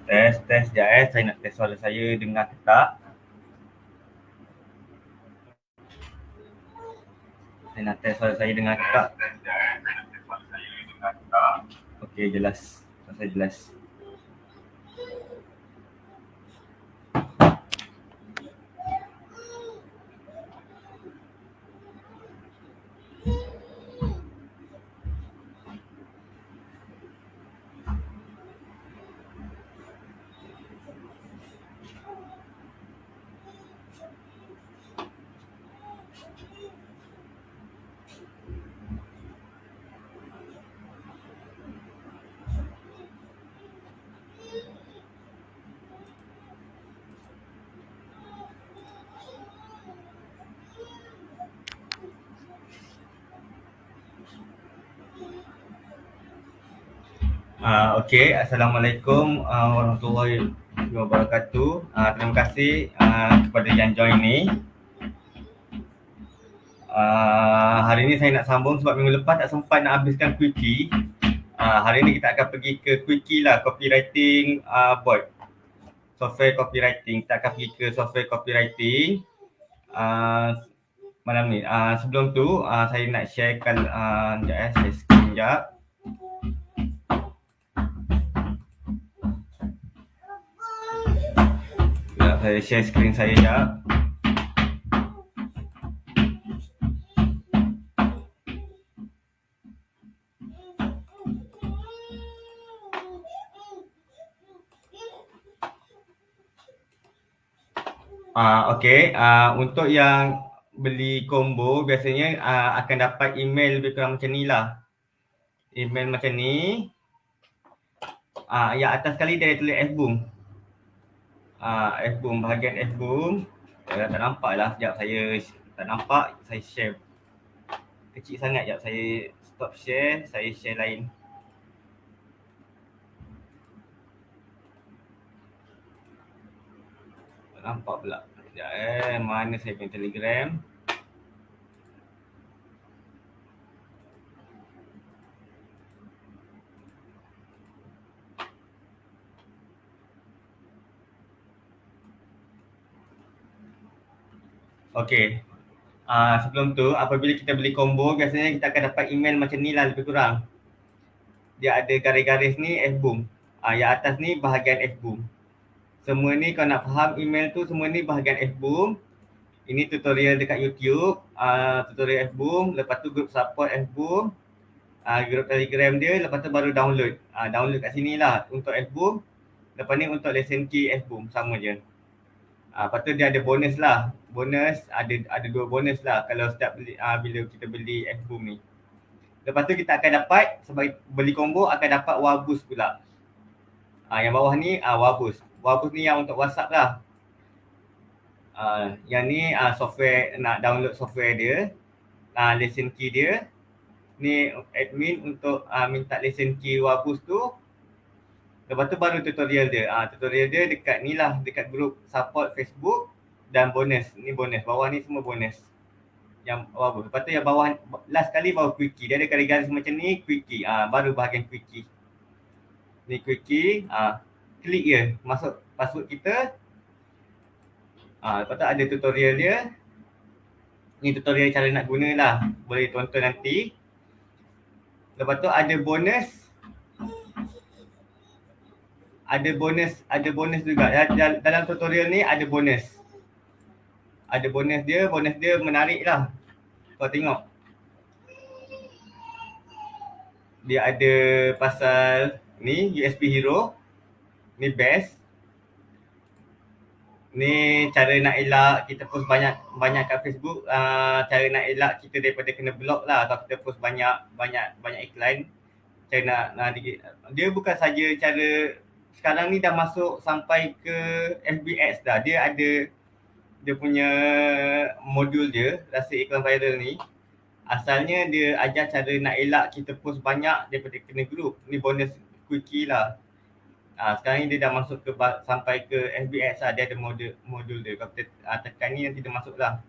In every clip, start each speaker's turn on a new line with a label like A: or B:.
A: Tes sekejap saya nak test suara saya dengar ke tak. Saya nak test suara saya dengar ke tak. Okey, jelas. Suara saya jelas. Okey, Assalamualaikum warahmatullahi wabarakatuh. Terima kasih kepada yang join ni. Hari ni saya nak sambung sebab minggu lepas tak sempat nak habiskan quickie. Hari ni kita akan pergi ke quickie lah, copywriting board. Software copywriting. Kita akan pergi ke software copywriting malam ni. Sebelum tu saya nak sharekan sekejap saya screen sekejap. Saya share screen saya sekejap. Okey, untuk yang beli combo biasanya akan dapat email lebih kurang macam ni lah. Email macam ni. Yang atas sekali dia tulis F-Boom. F-Boom, bahagian F-Boom. Saya tak nampak lah, sekejap saya tak nampak, saya share. Kecil sangat, sekejap saya stop share, saya share lain. Tak nampak pula. Sekejap mana saya punya Telegram. Okey. Sebelum tu, apabila kita beli combo, biasanya kita akan dapat email macam ni lah lebih kurang. Dia ada garis-garis ni F-Boom. Yang atas ni bahagian F-Boom. Semua ni kau nak faham email tu, semua ni bahagian F-Boom. Ini tutorial dekat YouTube, tutorial F-Boom. Lepas tu group support F-Boom. Group Telegram dia, lepas tu baru download. Download kat sini lah untuk F-Boom. Lepas ni untuk lesson key F-Boom, sama je. Lepas tu dia ada bonus lah. Bonus, ada 2 bonus lah kalau setiap beli, bila kita beli F-Boom ni. Lepas tu kita akan dapat, sebab beli combo akan dapat Waboost pula. Yang bawah ni Waboost. Waboost ni yang untuk WhatsApp lah. Yang ni software, nak download software dia. Lesson key dia. Ni admin untuk minta lesson key Waboost tu. Lepas tu baru tutorial dia. Tutorial dia dekat ni lah, dekat group support Facebook dan bonus. Ni bonus. Bawah ni semua bonus. Yang bawah. Lepas tu yang bawah, last kali baru quickie. Dia ada garis-garis macam ni, quickie. Baru bahagian quickie. Ni quickie. Klik je. Masuk password kita. Lepas tu ada tutorial dia. Ni tutorial cara nak guna lah. Boleh tonton nanti. Lepas tu ada bonus. Ada bonus juga. Dalam tutorial ni ada bonus. Ada bonus dia menarik lah. Kau tengok. Dia ada pasal ni USB Hero. Ni best. Ni cara nak elak kita post banyak kat Facebook. Cara nak elak kita daripada kena block lah kalau kita post banyak iklan. Cara nak dia bukan saja cara, sekarang ni dah masuk sampai ke FB Ads dah. Dia ada dia punya modul dia, rasa iklan viral ni. Asalnya dia ajar cara nak elak kita post banyak daripada kena group. Ni bonus quickie lah. Sekarang ni dia dah masuk ke sampai ke FB Ads lah. Dia ada modul dia. Kalau kita tekan ni nanti dia masuk lah.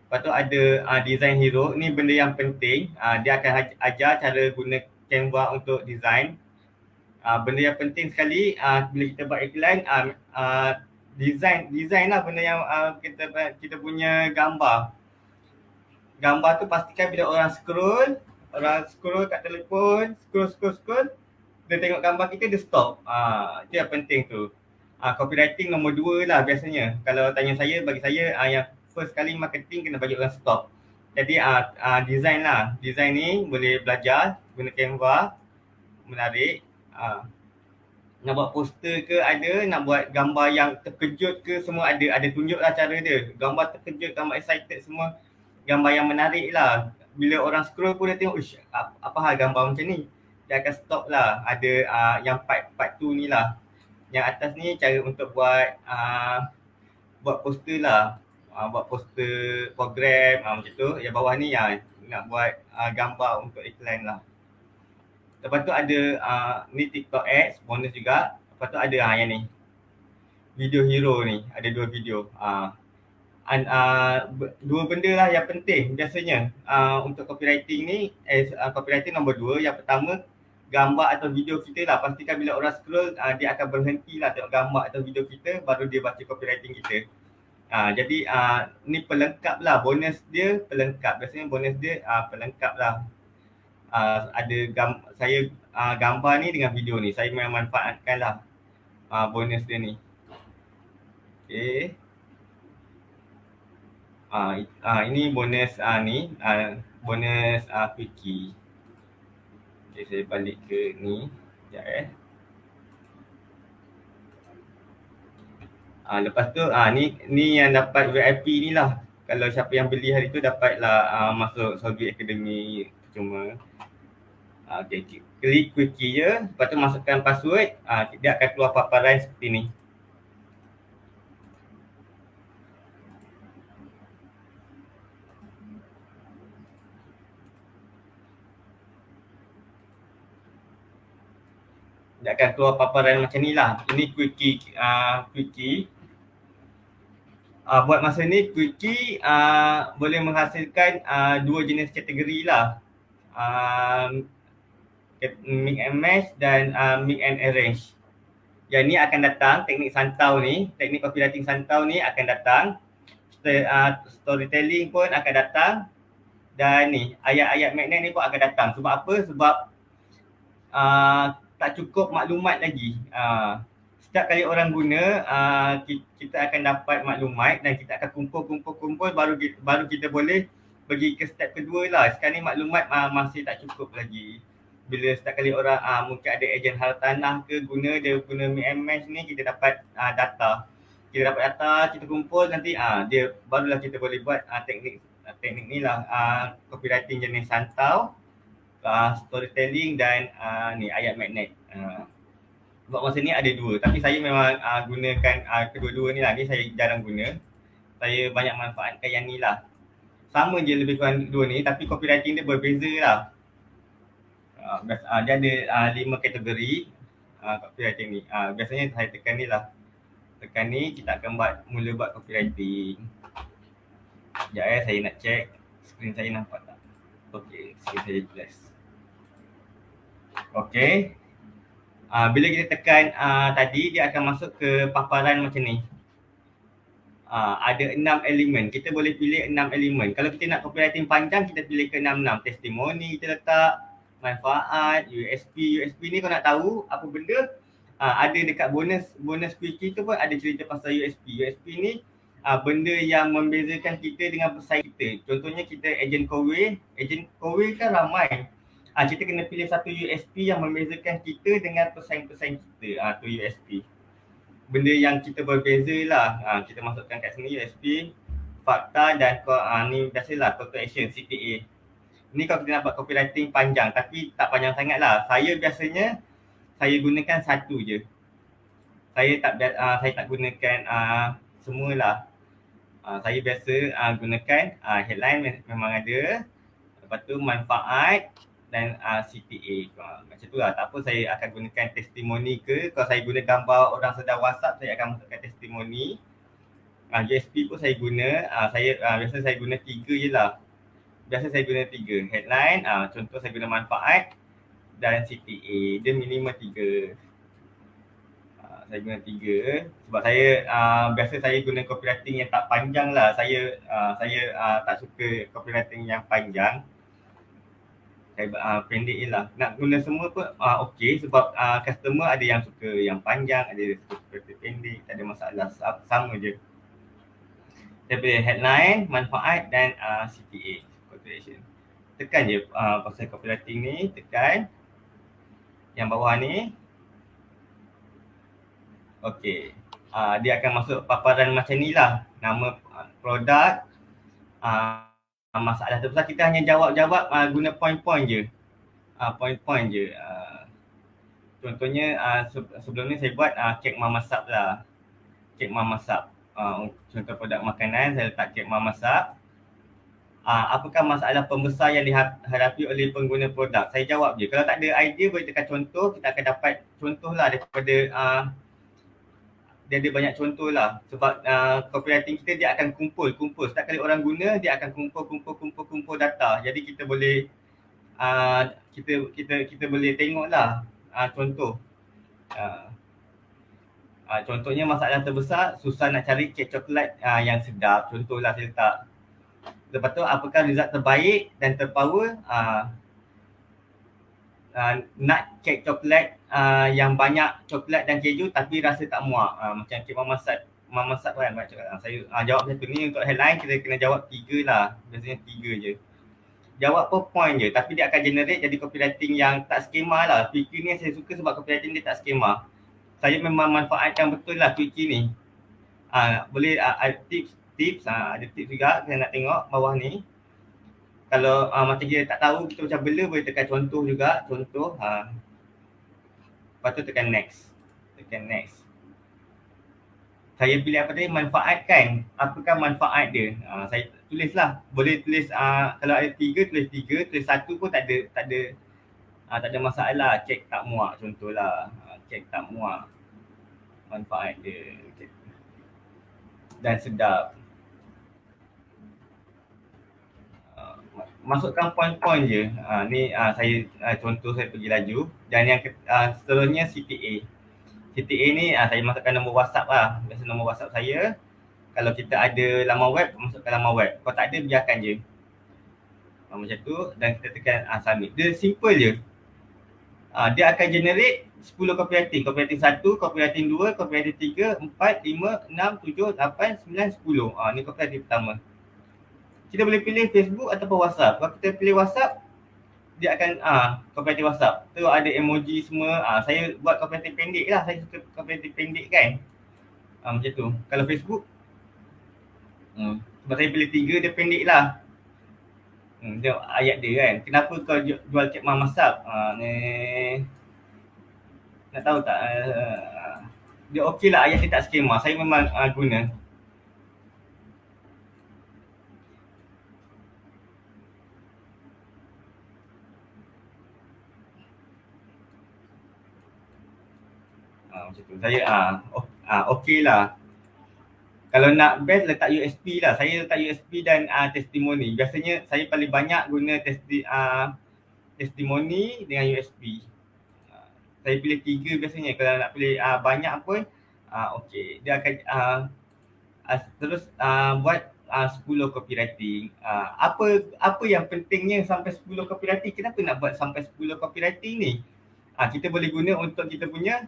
A: Lepas tu ada design hero. Ni benda yang penting. Dia akan ajar cara guna Canva untuk design. Benda yang penting sekali bila kita buat iklan, design lah benda yang kita punya gambar. Gambar tu pastikan bila orang scroll kat telefon, scroll, dia tengok gambar kita, dia stop. Itu yang penting tu. Copywriting nombor 2 lah biasanya. Kalau tanya saya, bagi saya yang first kali marketing kena bagi orang stop. Jadi design lah. Design ni boleh belajar guna Canva, menarik. Nak buat poster ke ada, nak buat gambar yang terkejut ke, semua ada tunjuk lah cara dia. Gambar terkejut, gambar excited, semua gambar yang menarik lah. Bila orang scroll pun dia tengok, uish, apa hal gambar macam ni. Dia akan stop lah. Ada yang part 2 ni lah. Yang atas ni cara untuk buat poster lah. Buat poster program macam tu. Yang bawah ni yang nak buat gambar untuk iklan lah. Lepas tu ada ni TikTok Ads, bonus juga. Lepas tu ada yang ni. Video hero ni, ada 2 video. Dua benda lah yang penting biasanya untuk copywriting ni. Copywriting nombor 2, yang pertama gambar atau video kita lah. Pastikan bila orang scroll dia akan berhenti lah tengok gambar atau video kita, baru dia baca copywriting kita. Jadi ni pelengkap lah, bonus dia pelengkap. Biasanya bonus dia pelengkap lah. Saya gambar ni dengan video ni, saya memang manfaatkan lah bonus dia ni. Okay. Ini bonus ni, bonus quickie. Okay, saya balik ke ni. Sekejap lepas tu ni yang dapat VIP ni lah. Kalau siapa yang beli hari tu dapatlah masuk Solvit Academy cuma. Okay, klik quickie je, lepas tu masukkan password, dia akan keluar paparan seperti ni. Dia akan keluar paparan macam ni lah. Ini quickie. Buat masa ni quickie boleh menghasilkan 2 jenis kategori lah. Mix and match dan mix and arrange. Yang ni akan datang, teknik santau ni, teknik copywriting santau ni akan datang. Storytelling pun akan datang. Dan ni, ayat-ayat magnet ni pun akan datang. Sebab apa? Sebab tak cukup maklumat lagi. Setiap kali orang guna, kita akan dapat maklumat dan kita akan kumpul baru kita boleh pergi ke step kedua lah. Sekarang ni maklumat masih tak cukup lagi. Bila setiap kali orang mungkin ada ejen hartanah ke dia guna MMS ni, kita dapat data. Kita dapat data, kita kumpul nanti dia barulah kita boleh buat teknik ni lah, copywriting jenis santau, storytelling dan ni ayat magnet. Buat masa ni ada 2, tapi saya memang gunakan kedua-dua ni lah. Ni saya jarang guna. Saya banyak manfaatkan yang ni lah. Sama je lebih kurang 2 ni, tapi copywriting dia berbeza lah. Dia ada 5 kategori copywriting ni. Biasanya saya tekan ni lah. Tekan ni, kita akan mula buat copywriting. Sekejap saya nak check skrin saya nampak tak. Okay, skrin saya jelas. Okay. Bila kita tekan tadi, dia akan masuk ke paparan macam ni. Ada 6 elemen. Kita boleh pilih 6 elemen. Kalau kita nak copywriting panjang, kita pilih ke 6. Testimoni kita letak, manfaat, USP ni kau nak tahu apa benda, ada dekat bonus quickie tu pun ada cerita pasal USP ni benda yang membezakan kita dengan pesaing kita. Contohnya kita ejen Kowe kan ramai. Kita kena pilih satu USP yang membezakan kita dengan pesaing-pesaing kita. Tu USP. Benda yang kita berbeza lah. Kita masukkan kat sini USP, fakta dan ni biasalah call to action, CTA. Ni kalau kita nak buat copywriting panjang, tapi tak panjang sangat lah. Saya biasanya gunakan satu je. Saya tak gunakan semualah. Saya biasa gunakan headline memang ada. Lepas tu manfaat dan CTA. Macam tu lah. Tak apa saya akan gunakan testimoni ke. Kalau saya guna gambar orang sedang WhatsApp, saya akan masukkan testimoni. USP pun saya guna. Biasa saya guna 3 je lah. Biasa saya guna 3. Headline, contoh saya guna manfaat dan CTA. Dia minimum 3. Saya guna 3 sebab saya biasa saya guna copywriting yang tak panjang lah. Saya tak suka copywriting yang panjang. Saya pendek je lah. Nak guna semua pun okey sebab customer ada yang suka yang panjang, ada yang suka pendek, tak ada masalah, sama je. Saya pilih headline, manfaat dan CTA, call to action. Tekan je pasal copywriting ni, tekan yang bawah ni. Okey. Dia akan masuk paparan macam ni lah. Nama produk, masalah terbesar. Kita hanya jawab guna point-point je. Point-point je. Contohnya sebelum ni saya buat kek Mama Sap lah. Kek Mama Sap. Contoh produk makanan, saya letak kek Mama Sap. Apakah masalah pembesar yang dihadapi oleh pengguna produk? Saya jawab je. Kalau tak ada idea, boleh tekan contoh. Kita akan dapat contoh lah daripada dia ada banyak contoh lah. Sebab copywriting kita dia akan kumpul. Setiap kali orang guna, dia akan kumpul data. Jadi kita boleh kita boleh tengok lah contoh. Contohnya masalah terbesar, susah nak cari kek coklat yang sedap. Contohlah saya letak. Lepas tu apakah result terbaik dan terpower? Nak kek coklat yang banyak coklat dan keju tapi rasa tak muak. Macam kek Mama Sap kan banyak coklat. Saya jawab satu ni untuk headline kita kena jawab 3 lah. Biasanya 3 je. Jawab per point je tapi dia akan generate jadi copywriting yang tak skema lah. Quickie ni saya suka sebab copywriting dia tak skema. Saya memang manfaatkan betul lah Quickie ni. Boleh ada tips, ada tips juga saya nak tengok bawah ni. Kalau macam kita tak tahu, kita macam bela, boleh tekan contoh juga. Contoh. Lepas tu tekan next. Saya pilih apa tadi? Manfaatkan. Apakah manfaat dia? Saya tulislah. Boleh tulis, kalau ada 3, tulis 3. Tulis 1 pun tak ada masalah. Kek tak muak contohlah. Kek tak muak. Manfaat dia. Dan sedap. Masukkan point-point je. Ni saya contoh saya pergi laju. Dan yang seterusnya CTA. CTA ni saya masukkan nombor WhatsApp lah. Biasa nombor WhatsApp saya. Kalau kita ada laman web, masukkan laman web. Kalau tak ada, biarkan je. Macam tu. Dan kita tekan submit. Dia simple je. Dia akan generate 10 copywriting. Copywriting 1, copywriting 2, copywriting 3, 4, 5, 6, 7, 8, 9, 10. Ni copywriting pertama. Kita boleh pilih Facebook ataupun WhatsApp. Kalau kita pilih WhatsApp, dia akan copywriting WhatsApp. Tu ada emoji semua. Saya buat copywriting pendek lah. Saya suka copywriting pendek kan. Macam tu. Kalau Facebook, sebab saya pilih 3, dia pendek lah. Dia ayat dia kan. Kenapa kau jual kek Mama Sap? Ni nak tahu tak? Dia okey lah, ayat dia tak skema. Saya memang guna. Macam tu. Saya okey lah. Kalau nak best letak USP lah. Saya letak USP dan testimoni. Biasanya saya paling banyak guna testimoni dengan USP. Saya pilih 3 biasanya. Kalau nak pilih banyak pun okey. Dia akan terus buat 10 copywriting. Apa yang pentingnya sampai 10 copywriting? Kenapa nak buat sampai 10 copywriting ni? Kita boleh guna untuk kita punya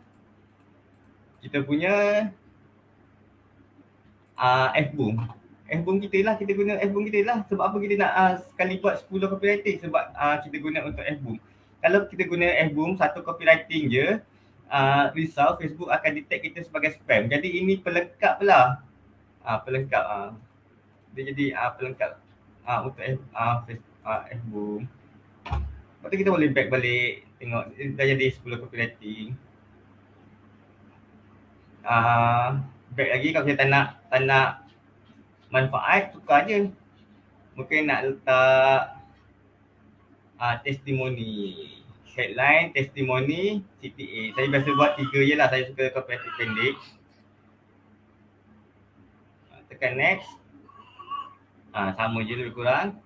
A: Fboom. Fboom kita lah, kita guna Fboom kita lah. Sebab apa kita nak sekali buat 10 copywriting? Sebab kita guna untuk Fboom. Kalau kita guna Fboom, satu copywriting je, risau Facebook akan detect kita sebagai spam. Jadi ini pelengkap lah. Pelengkap. Dia jadi pelengkap untuk Fboom. Lepas tu kita boleh back balik, tengok dah jadi 10 copywriting. Back lagi kalau kita tak nak manfaat, tukar je. Mungkin nak letak testimoni. Headline, testimoni, CTA. Saya biasa buat 3 je lah. Saya suka copywriting pendek. Tekan next. Sama je lebih kurang.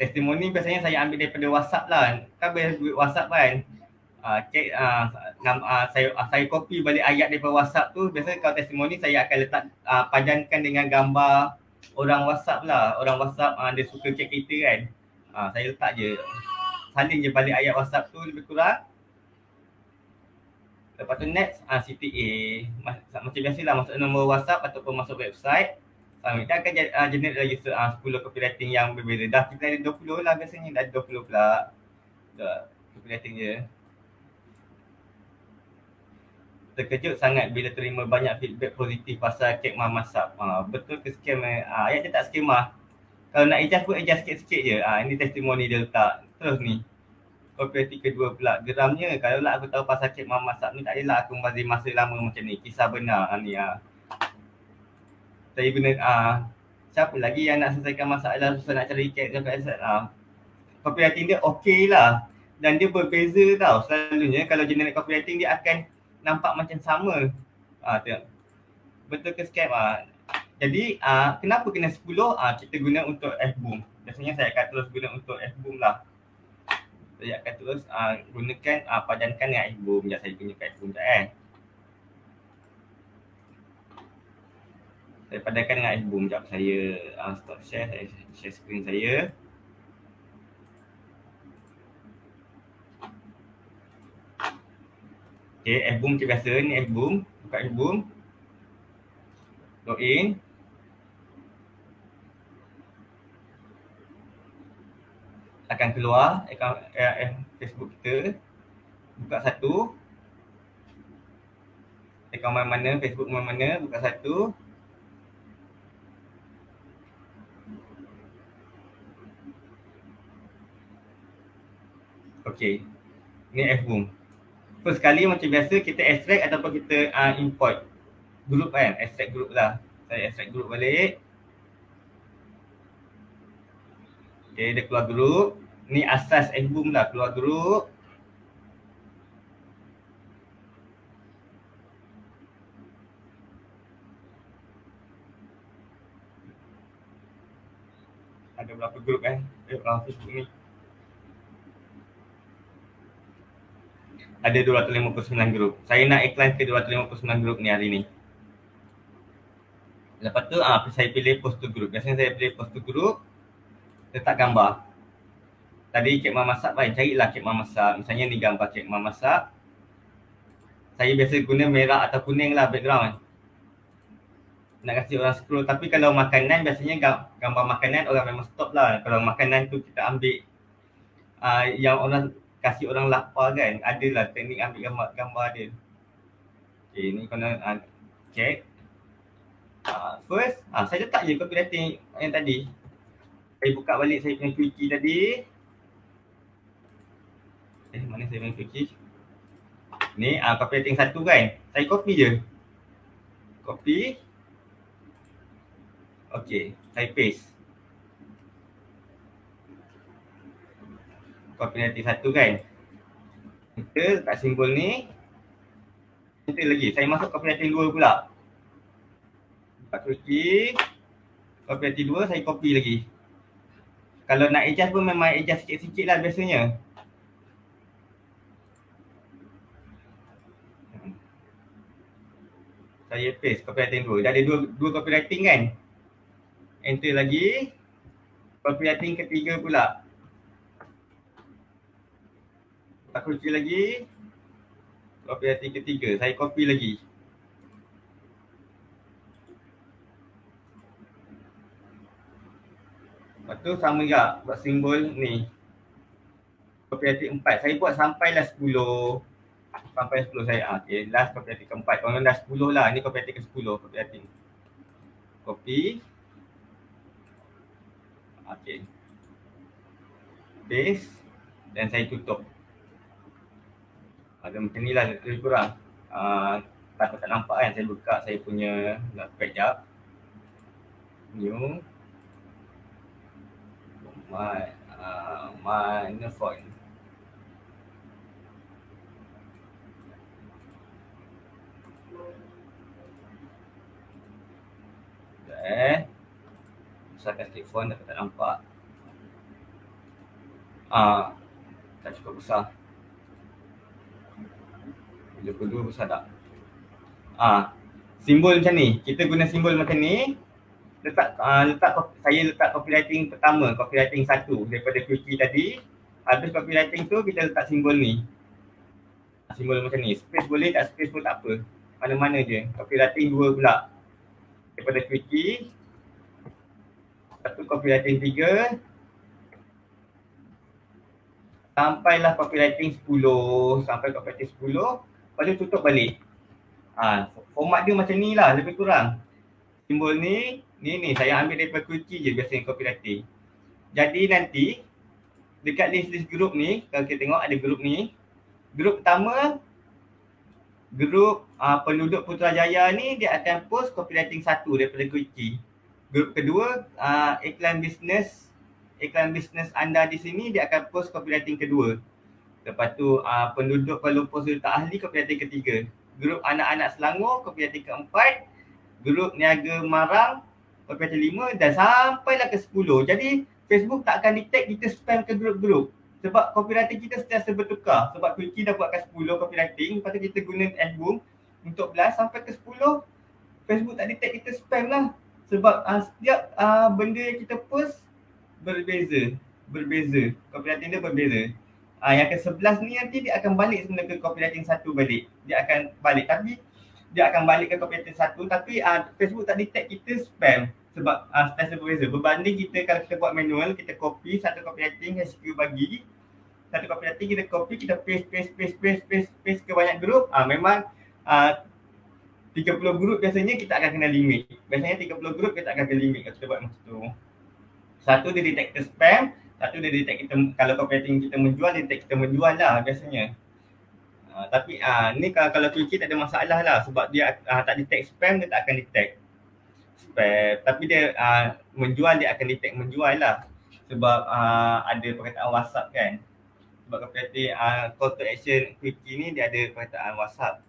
A: Testimoni biasanya saya ambil daripada WhatsApp lah. Kan WhatsApp kan. Cek saya copy balik ayat daripada WhatsApp tu. Biasanya kalau testimoni saya akan letak padankan dengan gambar orang WhatsApp lah. Orang WhatsApp dia suka cek kita kan. Saya letak je. Salin je balik ayat WhatsApp tu lebih kurang. Lepas tu next CTA. Macam biasalah masuk nombor WhatsApp ataupun masuk website. Kita akan generate lagi 10 copywriting yang berbeza. Dah kita ada 20 lah biasanya. Dah 20 pula. Dah copywriting je. Terkejut sangat bila terima banyak feedback positif pasal kek masak. Betul ke scam? Ayat dia tak scam lah. Kalau nak adjust pun adjust sikit-sikit je. Ini testimoni dia letak. Terus ni. Copywriting kedua pula. Geramnya kalau lah aku tahu pasal kek masak ni tak adalah aku membazir masa lama macam ni. Kisah benar ni. Saya guna siapa lagi yang nak selesaikan masalah susah nak cari kek sampai asal. Copywriting dia okey lah. Dan dia berbeza tau. Selalunya kalau generate copywriting dia akan nampak macam sama. Tengok. Betul ke scam? Jadi kenapa kena 10? Kita guna untuk F-Boom. Biasanya saya akan terus guna untuk F-Boom lah. Saya akan terus gunakan padankan dengan F-Boom. Sekejap saya gunakan F-Boom sekejap Saya padankan dengan F-Boom. Sekejap saya stop share. Saya share screen saya. Okay, F-Boom macam biasa ni F-Boom. Buka F-Boom. Login. Akan keluar akaun Facebook kita. Buka satu. Akaun mana-mana, Facebook mana-mana, buka satu. Okay. Ni F-Boom. First sekali macam biasa kita extract ataupun kita import group kan. Extract group lah. Saya extract group balik. Okay, dia keluar group. Ni asas F-Boom lah. Keluar group. Ada berapa group Facebook ni. Ada 259 grup. Saya nak iklan ke 259 grup ni hari ni. Lepas tu saya pilih post to group. Biasanya saya pilih post to group. Letak gambar. Tadi Cik Mak masak kan, carilah Cik Mak masak. Misalnya ni gambar Cik Mak masak. Saya biasa guna merah atau kuning lah background. Nak kasi orang scroll. Tapi kalau makanan biasanya gambar makanan orang memang stop lah. Kalau makanan tu kita ambil yang orang kasih orang lapar kan. Adalah teknik ambil gambar dia. Okay, ni kena check. First, saya letak je copywriting yang tadi. Saya buka balik saya punya quickie tadi. Mana saya punya quickie? Ni copywriting satu kan. Saya copy je. Copy. Okay, saya paste. Copywriting satu kan. Kita letak simbol ni. Enter lagi. Saya masuk copywriting 2 pula. Buka quickie. Copywriting 2 saya copy lagi. Kalau nak adjust pun memang adjust sikit-sikit lah biasanya. Saya paste copywriting 2. Dah ada dua copywriting kan. Enter lagi. Copywriting ketiga pula. Tak kunci lagi. Copywriting ketiga. Saya copy lagi. Lepas tu sama juga buat simbol ni. Copywriting 4. Saya buat sampailah 10. Sampai 10 saya. Okay, last copywriting keempat. Kalau dah 10 lah. Ni copywriting ke 10. Copywriting. Copy. Okay. Paste. Dan saya tutup. Ada macam ni lah lebih kurang. Takut tak nampak kan. Saya buka saya punya notepad jap. New. Mana font. Besarkan sikit font, takut tak nampak. Tak cukup besar. Bila kedua besar tak? Simbol macam ni. Kita guna simbol macam ni. Saya letak copywriting pertama, copywriting 1 daripada QC tadi. Habis copywriting tu kita letak simbol ni. Simbol macam ni. Space boleh, tak space pun tak apa. Mana-mana je. Copywriting 2 pula. Daripada QC. Satu copywriting 3. Sampailah copywriting 10. Sampai copywriting 10. Lepas tu tutup balik. Format dia macam ni lah lebih kurang. Simbol ni saya ambil daripada kunci je biasanya copywriting. Jadi nanti dekat list grup ni, kalau kita tengok ada grup ni. Grup pertama, grup penduduk Putrajaya ni dia akan post copywriting 1 daripada kunci. Grup kedua, iklan bisnes anda di sini dia akan post copywriting kedua. Lepas tu penduduk Kuala Lumpur Serta Ahli copywriting ketiga. Grup anak-anak Selangor copywriting keempat. Grup niaga Marang copywriting 5 dan sampailah ke 10. Jadi Facebook tak akan detect kita spam ke grup-grup. Sebab copywriting kita sentiasa bertukar. Sebab Quickie dah buatkan 10 copywriting, lepas tu kita guna Adboom untuk blast sampai ke 10. Facebook tak detect kita spam lah. Sebab setiap benda yang kita post berbeza. Copywriting dia berbeza. Yang ke-11 ni nanti dia akan balik sebenarnya ke copywriting 1 balik. Dia akan balik ke copywriting 1 tapi Facebook tak detect kita spam sebab sentiasa berbeza. Berbanding kita kalau kita buat manual, kita copy satu copywriting HQ bagi, satu copywriting kita copy, kita paste ke banyak grup, memang 30 grup biasanya kita akan kena limit. Biasanya 30 grup kita akan kena limit kalau kita buat macam tu. Satu dia detect kita spam, satu dia detect kita, kalau copywriting kita menjual, dia detect kita menjual lah biasanya. Tapi ni kalau QC tak ada masalah lah sebab dia tak detect spam, dia tak akan detect spam. Tapi dia menjual, dia akan detect menjual lah. Sebab ada perkataan WhatsApp kan. Sebab copywriting call to action QC ni dia ada perkataan WhatsApp.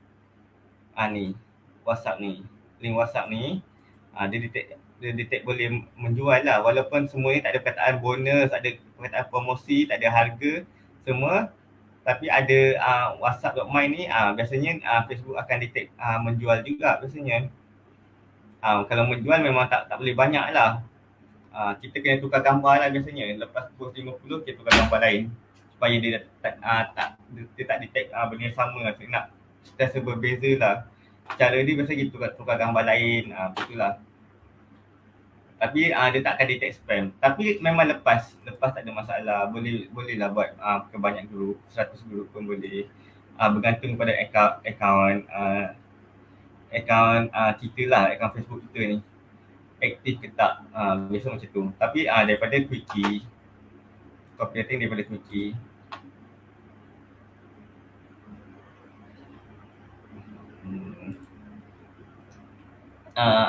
A: Ni WhatsApp ni, link WhatsApp ni dia detect boleh menjual lah. Walaupun semua ni tak ada perkataan bonus, ada perkataan promosi, tak ada harga semua. Tapi ada WhatsApp.my ni biasanya Facebook akan detect menjual juga biasanya. Kalau menjual memang tak boleh banyak lah. Kita kena tukar gambar lah biasanya. Lepas post 50 kita tukar gambar lain supaya dia tak detect benda yang sama lah. Nak sentiasa berbeza lah. Cara dia biasanya kita tukar gambar lain, begitulah. Tapi dia tak akan detect spam. Tapi memang lepas tak ada masalah. Boleh lah buat ke banyak grup, 100 grup pun boleh. Bergantung pada akaun kita lah, akaun Facebook kita ni aktif ke tak. Biasa macam tu. Tapi daripada Quickie, copywriting daripada Quickie.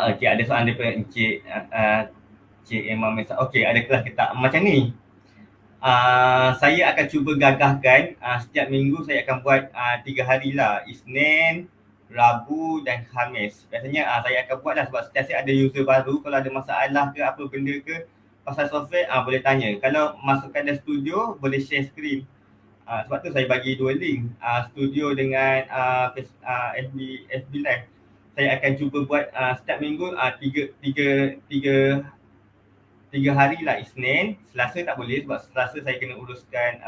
A: Okay, ada soalan daripada Encik Emma Mesa. Okay, ada kelas ke tak? Macam ni. Saya akan cuba gagahkan setiap minggu saya akan buat 3 hari lah. Isnin, Rabu dan Khamis. Biasanya saya akan buat lah sebab setiap ada user baru. Kalau ada masalah ke apa benda ke pasal software, boleh tanya. Kalau masukkan dalam studio, boleh share screen. Sebab tu saya bagi 2 link. Studio dengan FB Live. Saya akan cuba buat setiap minggu 3 hari lah. Isnin, Selasa tak boleh sebab Selasa saya kena uruskan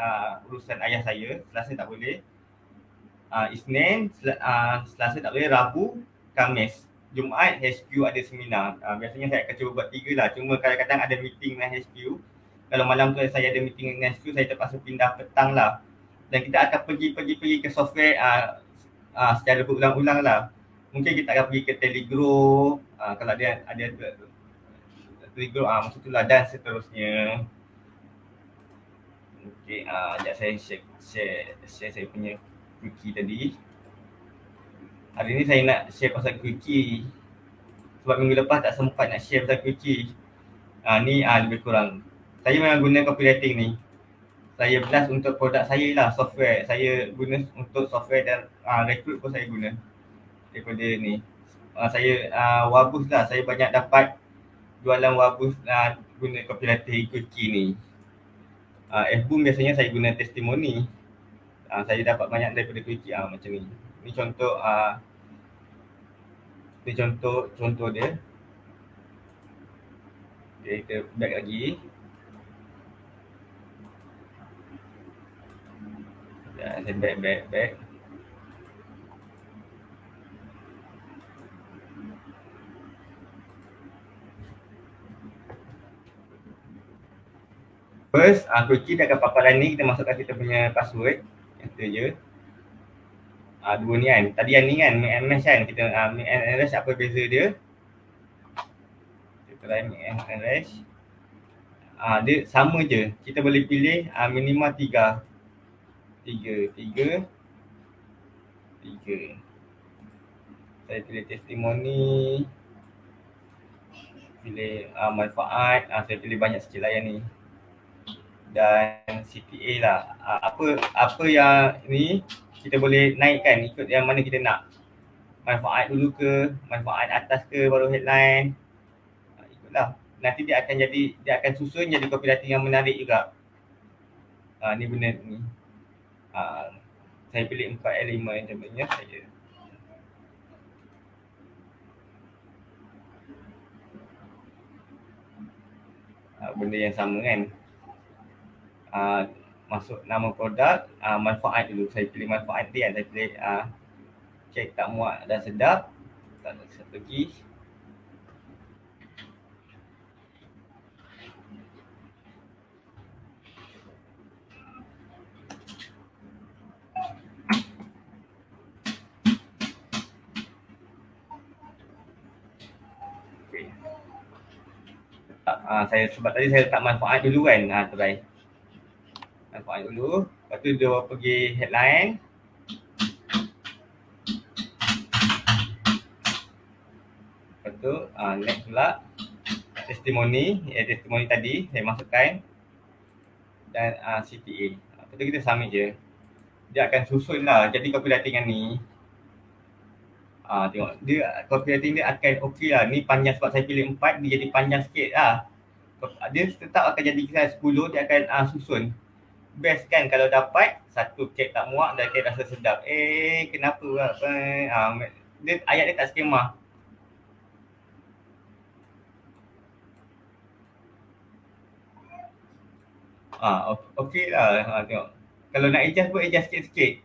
A: urusan ayah saya. Selasa tak boleh. Isnin, Selasa tak boleh. Rabu, Khamis. Jumaat HQ ada seminar. Biasanya saya akan cuba buat 3 lah. Cuma kadang-kadang ada meeting dengan HQ. Kalau malam tu saya ada meeting dengan HQ, saya terpaksa pindah petang lah. Dan kita akan pergi ke software secara berulang-ulang lah. Mungkin kita akan pergi ke Telegram, kalau dia ada Telegram, macam tu lah, dan seterusnya. Okay, sekejap saya share saya punya Quickie tadi. Hari ni saya nak share pasal Quickie sebab minggu lepas tak sempat nak share pasal Quickie. Ni lebih kurang. Saya memang guna copywriting ni. Saya blast untuk produk saya lah, software. Saya guna untuk software dan recruit pun saya guna daripada ni. Saya Wabus lah, saya banyak dapat jualan Wabus guna copywriting Quickie ni. Fboom biasanya saya guna testimoni. Saya dapat banyak daripada quickie macam ni. Ni contoh contoh dia. Okay, kita back lagi. Saya back. First, quickie dia akan paparan ni, kita masukkan kita punya password. Enter je. Dua ni kan. Tadi yang ni kan, make and match kan. Kita make and match apa beza dia. Kita try make and match. Dia sama je. Kita boleh pilih minimal 3. Saya pilih testimoni. Pilih manfaat. Saya pilih banyak sikit lah yang ni. Dan CPA lah. Apa yang ni kita boleh naikkan ikut yang mana kita nak. Manfaat dulu ke, manfaat atas ke baru headline. Ikutlah. Nanti dia akan susun jadi copywriting yang menarik juga. Ni benda ni. Saya pilih 4 elemen contohnya saya. Benda yang sama kan. Masuk nama produk, manfaat dulu. Saya pilih manfaat dia. Saya pilih cek tak muak dan sedap. Tak ada satu lagi. Saya sebab tadi saya letak manfaat dulu kan. Try manfaat dulu. Lepas tu dia pergi headline. Lepas tu next pula testimoni. Testimoni tadi saya masukkan. Dan CTA. Lepas tu kita submit je. Dia akan susun lah. Jadi copywriting yang ni. Tengok. Dia copywriting dia akan okey lah. Ni panjang sebab saya pilih 4. Dia jadi panjang sikit lah. Dia tetap akan jadi kisah 10. Dia akan susun. Best kan kalau dapat satu kek tak muak dan kek rasa sedap. Kenapa lah? Dia ayat dia tak skema. Okey lah. Tengok. Kalau nak adjust pun adjust sikit-sikit.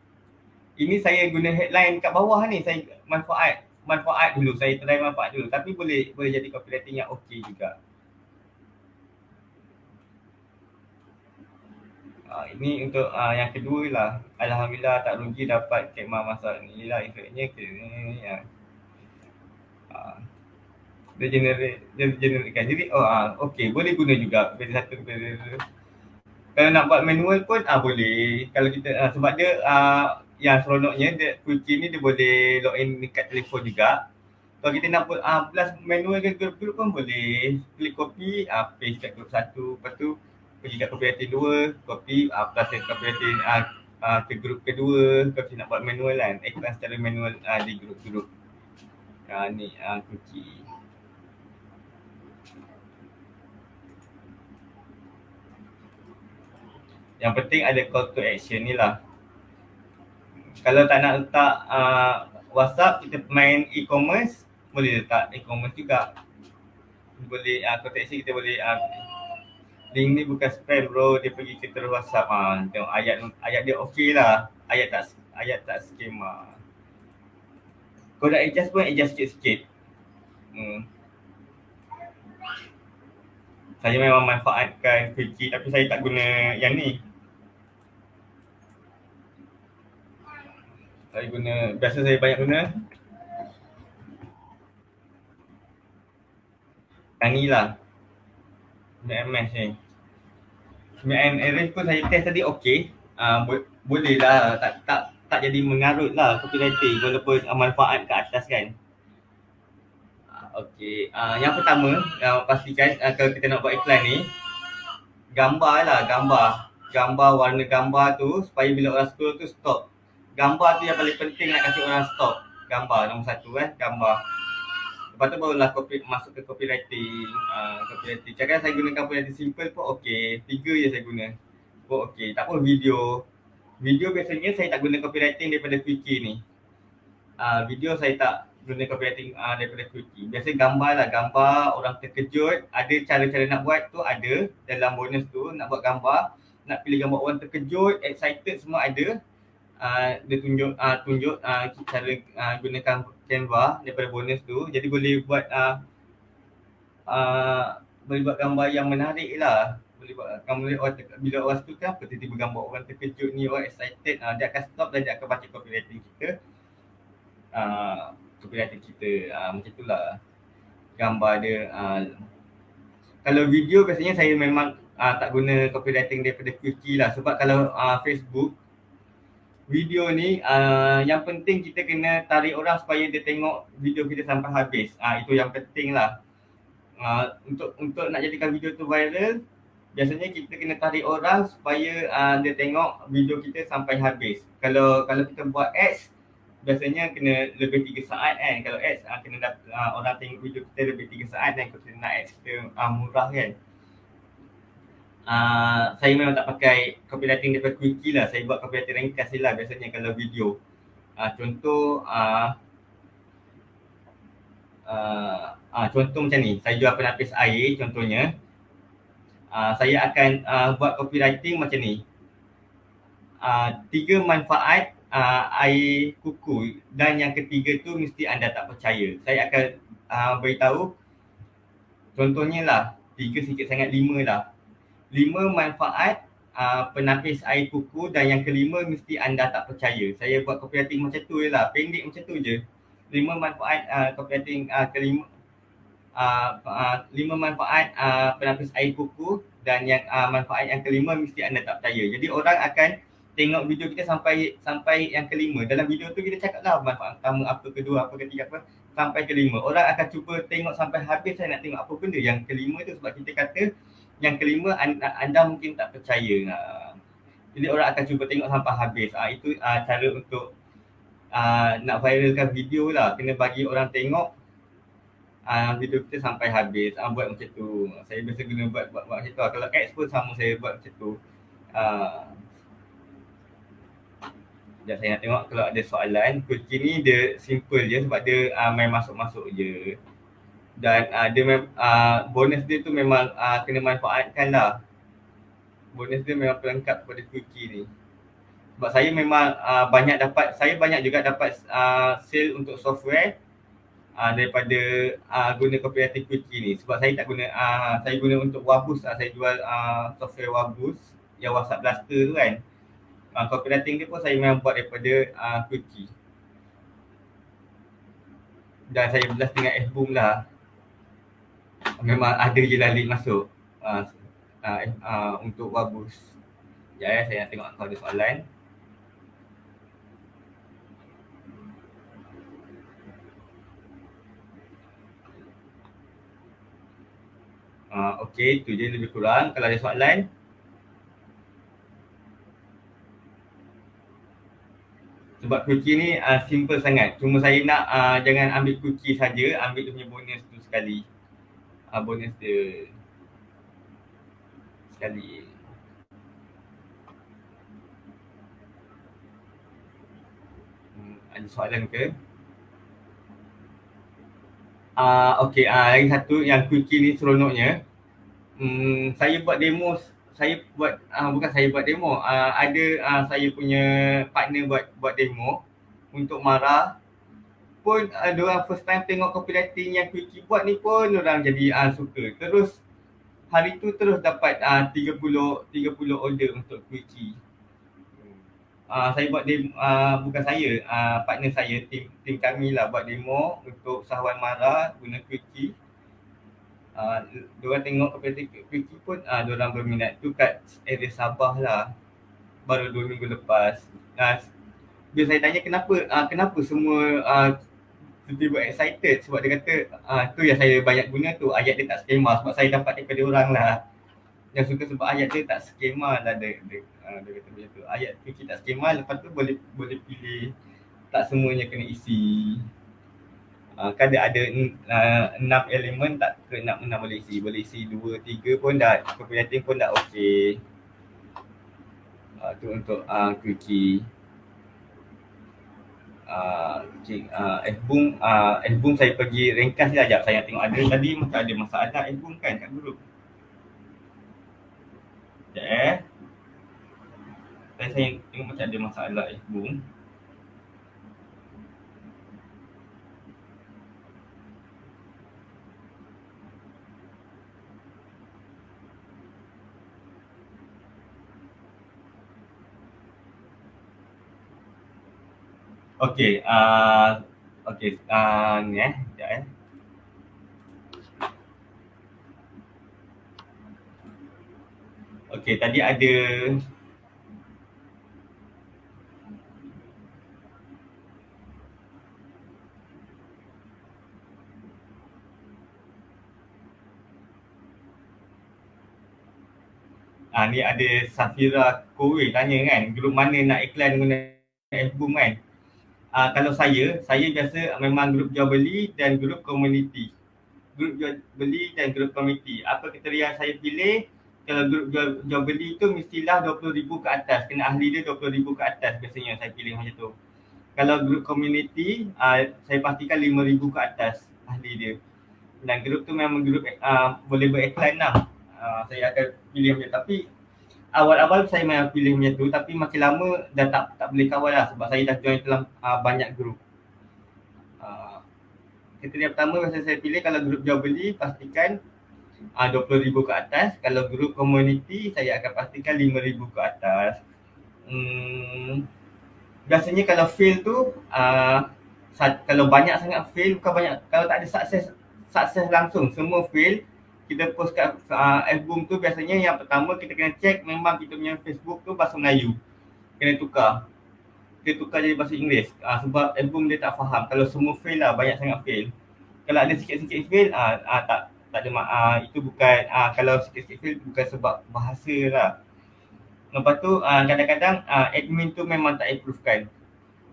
A: Ini saya guna headline kat bawah ni. Saya manfaat dulu. Saya try manfaat dulu. Tapi boleh jadi copywriting yang okey juga. Ini untuk yang kedua lah. Alhamdulillah tak rugi dapat kemah masak ni lah. Efeknya dia generate kan. Jadi okey, boleh guna juga beza satu beza. Kalau nak buat manual pun boleh. Kalau kita sebab dia yang seronoknya dia quickie ni dia boleh login dekat telefon juga. Kalau kita nak buat plus manual ke group pun boleh. Klik copy, paste kat group 1. Lepas tu pergi kat copywriting 2, copy plus kat copywriting ke group kedua. Kalau kita nak buat manual kan, ikutkan secara manual di group-group. Ni quickie. Yang penting ada call to action ni lah. Kalau tak nak letak WhatsApp, kita main e-commerce, boleh letak e-commerce juga. Boleh call to action kita boleh link ni bukan spam bro, dia pergi ke terus WhatsApp. Tengok ayat dia okey lah. Ayat tak skema. Kau nak adjust pun adjust sikit-sikit. Saya memang manfaatkan quickie tapi saya tak guna yang ni. Biasa saya banyak guna yang ni lah. MS ni. MS pun saya test tadi okey. Boleh lah. Tak jadi mengarut lah copywriting walaupun manfaat kat atas kan. Okey. Yang pertama, pastikan kalau kita nak buat iklan ni, gambar lah, gambar warna gambar tu supaya bila orang scroll tu stop. Gambar tu yang paling penting nak kasi orang stop. Gambar nombor 1 gambar. Lepas tu barulah masuk ke copywriting. Cakap saya gunakan copywriting simple pun okey. 3 je saya guna. pun okey. Tak apa video. Video biasanya saya tak guna copywriting daripada Quickie ni. Video saya tak guna copywriting daripada Quickie. Biasa gambar lah, gambar orang terkejut. Ada cara-cara nak buat tu ada dalam bonus tu, nak buat gambar, nak pilih gambar orang terkejut, excited semua ada. Dia tunjuk cara gunakan Canva daripada bonus tu. Jadi boleh buat gambar yang menarik lah. Boleh buat gambar orang bila orang suka apa tiba-tiba gambar orang terkejut ni, orang excited, dia akan stop dan dia akan baca copywriting kita. Macam itulah gambar dia. Kalau video biasanya saya memang tak guna copywriting daripada Quickie lah, sebab kalau Facebook video ni yang penting kita kena tarik orang supaya dia tengok video kita sampai habis. Itu yang penting lah. Untuk nak jadikan video tu viral, biasanya kita kena tarik orang supaya dia tengok video kita sampai habis. Kalau kita buat ads, biasanya kena lebih 3 saat kan. Kalau ads kena orang tengok video kita lebih 3 saat kan. Kalau kita nak ads kita murah kan. Saya memang tak pakai copywriting daripada Quickie lah. Saya buat copywriting ringkas lah biasanya kalau video. Contoh macam ni, saya jual penapis air contohnya. Saya akan buat copywriting macam ni. 3 manfaat air kuku, dan yang ketiga tu mesti anda tak percaya. Saya akan beritahu contohnya lah, 3 sikit sangat, 5 lah. 5 manfaat penapis air kuku, dan yang kelima mesti anda tak percaya. Saya buat copywriting macam tu je lah, pendek macam tu je. 5 manfaat copywriting kelima, 5 manfaat penapis air kuku, dan yang manfaat yang kelima mesti anda tak percaya. Jadi orang akan tengok video kita sampai yang kelima. Dalam video tu kita cakap lah manfaat pertama apa, kedua apa, ketiga apa, sampai kelima. Orang akan cuba tengok sampai habis. Saya nak tengok apa benda yang kelima tu, sebab kita kata yang kelima anda mungkin tak percaya. Jadi orang akan cuba tengok sampai habis. Itu cara untuk nak viralkan video lah. Kena bagi orang tengok video kita sampai habis. Buat macam tu. Saya biasa guna buat macam tu. Kalau ads pun sama, saya buat macam tu. Sekejap saya nak tengok kalau ada soalan. Quickie ni dia simple je sebab dia main masuk-masuk je. Dan dia bonus dia tu memang kena manfaatkan lah. Bonus dia memang pelengkap kepada Quickie ni. Sebab saya memang banyak juga dapat sale untuk software daripada guna copywriting Quickie ni. Sebab saya tak guna, saya guna untuk Wabus lah. Saya jual software Wabus yang WhatsApp Blaster tu kan. Copywriting dia pun saya memang buat daripada Quickie. Dan saya belas dengan Fboom lah. Memang ada je lah link masuk untuk Wabus. Sekejap saya nak tengok kalau ada soalan. Okey, tu je lebih kurang. Kalau ada soalan. Sebab Quickie ni simple sangat. Cuma saya nak jangan ambil Quickie saja, ambil dia punya bonus tu sekali. Bonus dia sekali. Ada soalan ke? Okey, lagi satu yang Quickie ni seronoknya. Saya buat demo. Bukan saya buat demo, ada saya punya partner buat demo untuk Mara pun. Diorang first time tengok copywriting yang Quickie buat ni pun diorang jadi suka. Terus hari tu terus dapat 30 order untuk Quickie. Saya buat demo, bukan saya, partner saya, tim kami lah buat demo untuk usahawan Mara guna Quickie. Diorang tengok copywriting Quickie pun diorang berminat. Tu kat area Sabah lah, baru 2 minggu lepas. Bila saya tanya kenapa semua tiba-tiba excited, sebab dia kata tu yang saya banyak guna tu, ayat dia tak skema. Sebab saya dapat daripada orang lah yang suka, sebab ayat dia tak skema lah. Dia kata macam tu, ayat Quickie tak skema. Lepas tu boleh pilih, tak semuanya kena isi. Kan dia ada 6 elemen, tak ke 6 boleh isi. Boleh isi 2, 3 pun dah, copywriting pun dah okey. Tu untuk quickie. F-boom saya pergi ringkas je sekejap. Saya tengok ada tadi macam ada masalah F-boom kan kat grup. Sekejap saya tengok macam ada masalah F-boom. Okey, ni sekejap Okey, tadi ada ni ada Safira Kowe tanya kan, grup mana nak iklan guna F-boom kan. Kalau saya biasa memang grup jual beli dan grup komuniti. Grup jual beli dan grup komuniti. Apa kriteria saya pilih? Kalau grup jual beli tu mestilah 20,000 ke atas. Kena ahli dia 20,000 ke atas biasanya saya pilih macam tu. Kalau grup komuniti, saya pastikan 5,000 ke atas ahli dia. Dan grup tu memang grup boleh beriklan lah. Saya akan pilih macam tu. Tapi awal-awal saya memang pilih macam tu, tapi makin lama dah tak boleh kawal lah sebab saya dah join dalam banyak grup. Kriteria pertama biasa saya pilih kalau grup jual beli pastikan 20,000 ke atas. Kalau grup komuniti saya akan pastikan 5,000 ke atas. Biasanya kalau fail tu kalau banyak sangat fail, bukan banyak, kalau tak ada sukses langsung, semua fail, kita post kat F-boom tu biasanya yang pertama kita kena check memang kita punya Facebook tu bahasa Melayu. Kena tukar. Kita tukar jadi bahasa Inggeris. Sebab F-boom dia tak faham. Kalau semua fail lah, banyak sangat fail. Kalau ada sikit-sikit fail, tak ada itu bukan kalau sikit-sikit fail bukan sebab bahasa lah. Lepas tu kadang-kadang admin tu memang tak approve kan.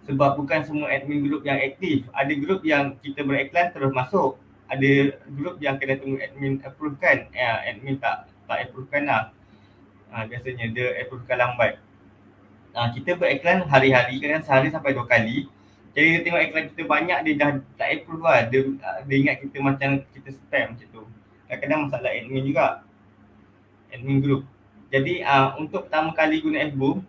A: Sebab bukan semua admin group yang aktif. Ada group yang kita beriklan terus masuk. Ada group yang kena tunggu admin approve kan. Admin tak approve kan lah. Biasanya dia approve kan lambat. Kita beriklan hari-hari, kadang sehari sampai 2 kali. Jadi dia tengok iklan kita banyak, dia dah tak approve lah. Dia ingat kita macam kita spam macam tu. Kadang-kadang masalah admin juga. Admin group. Jadi untuk pertama kali guna F-boom,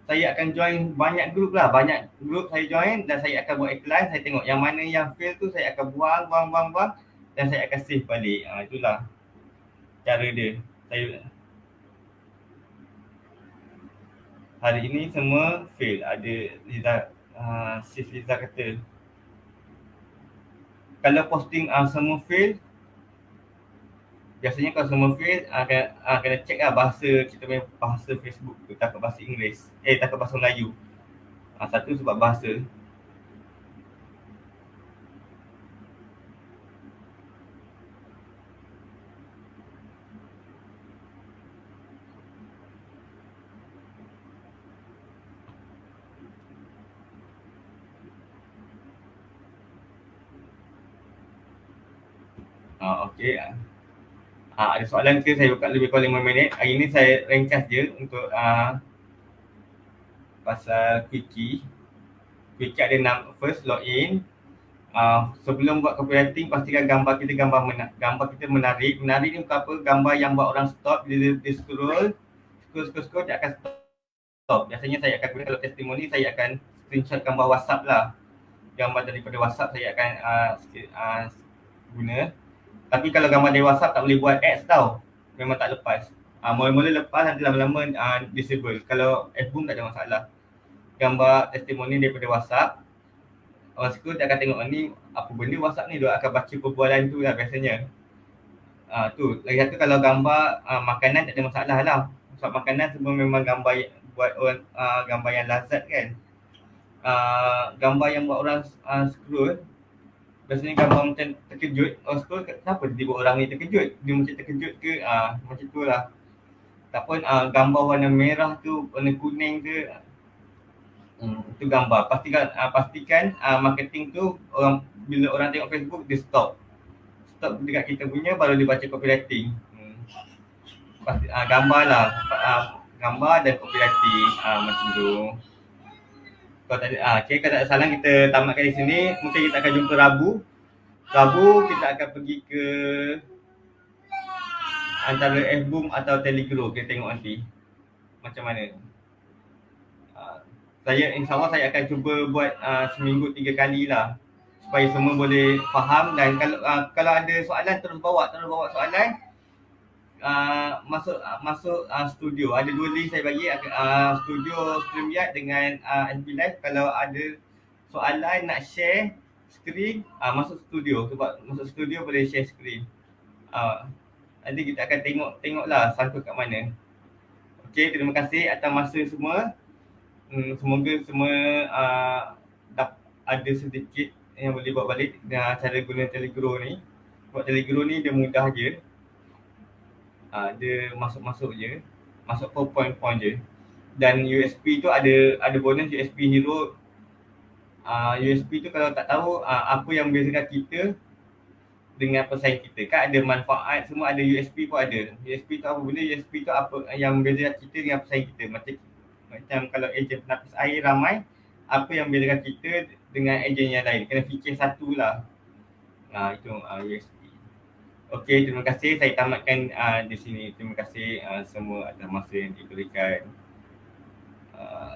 A: saya akan join banyak grup lah. Banyak grup saya join dan saya akan buat iklan. Saya tengok yang mana yang fail tu saya akan buang dan saya akan save balik. Itulah cara dia. Hari ini semua fail. Ada Liza, Sis Liza kata kalau posting semua fail, biasanya kalau semua fail kena check lah bahasa kita punya bahasa Facebook tu, takut bahasa Inggeris. Takut bahasa Melayu. Satu sebab bahasa. Okey. Ada soalan ke? Saya buka lebih kurang 5 minit. Hari ni saya ringkas je untuk pasal quickie. Quickie ada first login. Sebelum buat copywriting, pastikan gambar kita menarik. Menarik ni bukan apa, gambar yang buat orang stop. Bila dia scroll, dia akan stop. Biasanya saya akan guna, kalau testimoni saya akan screenshot gambar WhatsApp lah. Gambar daripada WhatsApp saya akan guna. Tapi kalau gambar dari WhatsApp tak boleh buat ads tau. Memang tak lepas. Mula-mula lepas, nanti lama-lama disable. Kalau F-boom tak ada masalah. Gambar testimoni daripada WhatsApp, orang scroll dia akan tengok ni apa benda WhatsApp ni, dia akan baca perbualan tu lah biasanya. Tu. Lagi satu kalau gambar makanan tak ada masalah lah. Sebab makanan semua memang gambar buat orang gambar yang lazat kan. Gambar yang buat orang scroll, biasanya gambar macam terkejut. Orang scroll, kenapa tiba-tiba orang ni terkejut? Dia macam terkejut ke? Macam tu lah. Ataupun gambar warna merah tu, warna kuning ke, itu gambar. Pastikan marketing tu bila orang tengok Facebook dia stop dekat kita punya, baru dia baca copywriting. Gambar lah. gambar dan copywriting. Macam tu. Kalau tak ada, okay, kalau tak ada salah kita tamatkan di sini. Mungkin kita akan jumpa Rabu. Rabu kita akan pergi ke antara Fboom atau Telegram. Kita tengok nanti macam mana. Saya insyaAllah saya akan cuba buat seminggu 3 kali lah, supaya semua boleh faham. Dan kalau ada soalan terus bawa soalan. Masuk studio. Ada 2 link saya bagi, studio StreamYard dengan FB Live. Kalau ada soalan nak share skrin, masuk studio. Sebab masuk studio boleh share skrin. Nanti kita akan tengoklah sangkut kat mana. Okey, terima kasih atas masa semua. Semoga semua ada sedikit yang boleh bawa balik cara guna Telegram ni. Sebab Telegram ni dia mudah je. Dia masuk je, masuk point je. Dan USP tu ada bonus USP Hero. USP tu kalau tak tahu apa yang membezakan kita dengan pesaing kita, kan ada manfaat semua, ada USP pun ada. USP tu apa benda? USP tu apa yang membezakan kita dengan pesaing kita. Macam kalau ejen penapis air ramai, apa yang membezakan kita dengan ejen yang lain? Kena fikir satu lah. Itu USP. Okey, terima kasih. Saya tamatkan di sini. Terima kasih semua atas masa yang diberikan.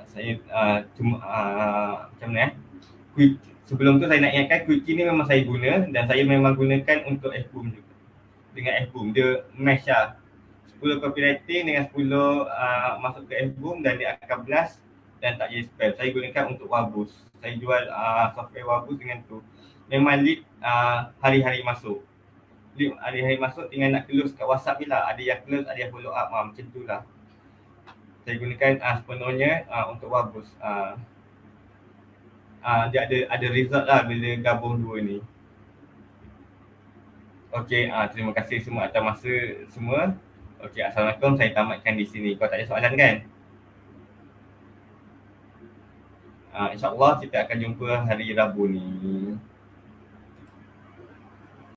A: Saya macam mana sebelum tu saya nak ingatkan, Quickie ni memang saya guna dan saya memang gunakan untuk Fboom juga. Dengan Fboom dia mesh lah. 10 copywriting dengan 10 masuk ke Fboom dan dia akan blast dan tak jadi spam. Saya gunakan untuk Wabus. Saya jual software Wabus dengan tu. Memang lead hari-hari masuk. Lead hari-hari masuk, tinggal nak close kat WhatsApp je lah. Ada yang close, ada yang follow up. Macam tu lah. Saya gunakan sepenuhnya untuk Wabus. Dia ada result lah bila gabung dua ni. Okey, terima kasih semua atas masa semua. Okey, Assalamualaikum. Saya tamatkan di sini. Kau tak ada soalan kan? InsyaAllah kita akan jumpa hari Rabu ni.